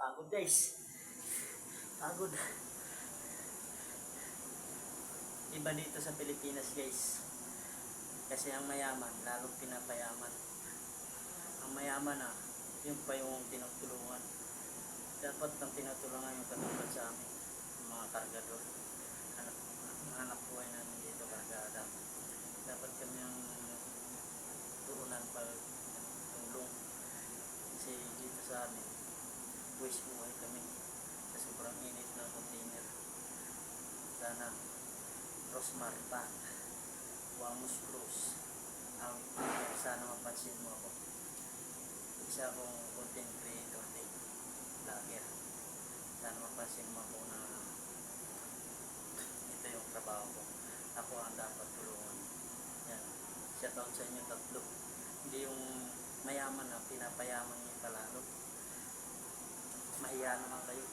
Pagod guys. Pagod. Iba dito sa Pilipinas guys. Kasi ang mayaman, lalong pinapayaman. Ang mayaman yung pa yung tinutulungan. Dapat nang tinutulungan yung katulad sa amin. Yung mga kargador. Hanap buhay namin dito kargada. Dapat kami ang turunan pag tulong. Kasi dito sa amin, wish buhay kami sa sobrang init ng container. Sana Rosmar pa, Wamos Cruz, sana mapansin mo ako. Isa akong content creator din, vlogger. Sana mapansin mo ako na ito yung trabaho ko. Ako ang dapat tulungan. Yan. Shoutout sa inyo tatlo. Hindi yung mayaman na pinapayaman niyo palalo. Mahiya naman kayo.